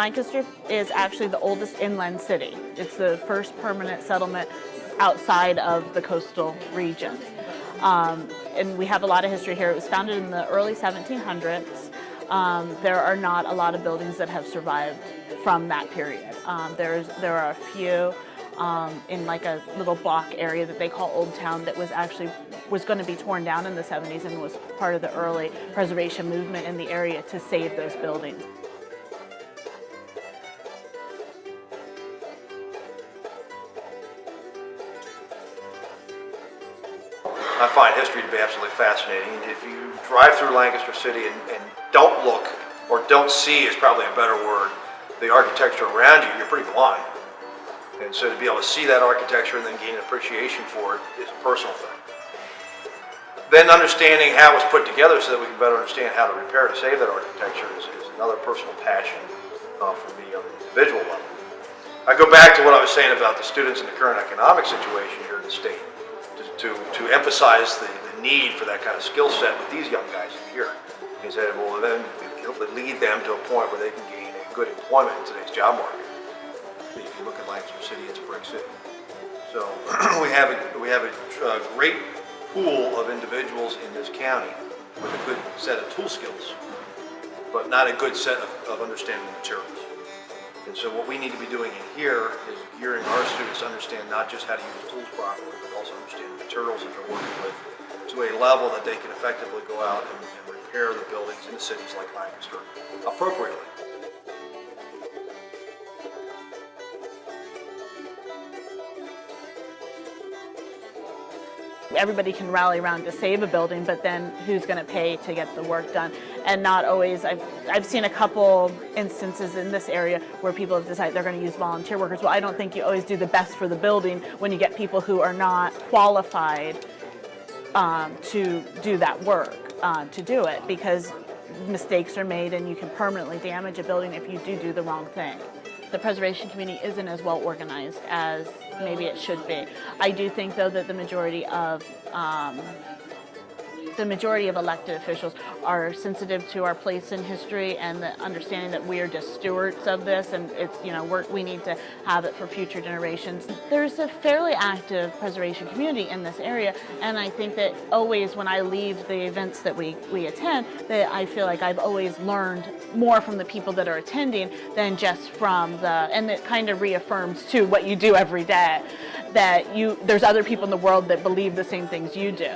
Lancaster is actually the oldest inland city. It's the first permanent settlement outside of the coastal regions. And we have a lot of history here. It was founded in the early 1700s. There are not a lot of buildings that have survived from that period. There are a few in like a little block area that they call Old Town that was going to be torn down in the 70s and was part of the early preservation movement in the area to save those buildings. I find history to be absolutely fascinating. If you drive through Lancaster City and don't look, or don't see is probably a better word, the architecture around you, you're pretty blind. And so to be able to see that architecture and then gain an appreciation for it is a personal thing. Then understanding how it was put together so that we can better understand how to repair and save that architecture is another personal passion for me on an individual level. I go back to what I was saying about the students in the current economic situation here in the state, to emphasize the need for that kind of skill set with these young guys in here. Is that it will then hopefully lead them to a point where they can gain a good employment in today's job market. If you look at Lancaster City, it's a brick city. So we have a great pool of individuals in this county with a good set of tool skills, but not a good set of understanding materials. And so what we need to be doing in here is gearing our students to understand not just how to use the tools properly, but also understand the materials that they're working with to a level that they can effectively go out and repair the buildings in the cities like Lancaster appropriately. Everybody can rally around to save a building, but then who's going to pay to get the work done? And not always. I've seen a couple instances in this area where people have decided they're going to use volunteer workers. Well, I don't think you always do the best for the building when you get people who are not qualified to do that work, to do it, because mistakes are made and you can permanently damage a building if you do the wrong thing. The preservation community isn't as well organized as maybe it should be. I do think, though, that the majority of elected officials are sensitive to our place in history and the understanding that we are just stewards of this, and it's, we need to have it for future generations. There's a fairly active preservation community in this area, and I think that always when I leave the events that we attend, that I feel like I've always learned more from the people that are attending than just from and it kind of reaffirms too what you do every day, that there's other people in the world that believe the same things you do.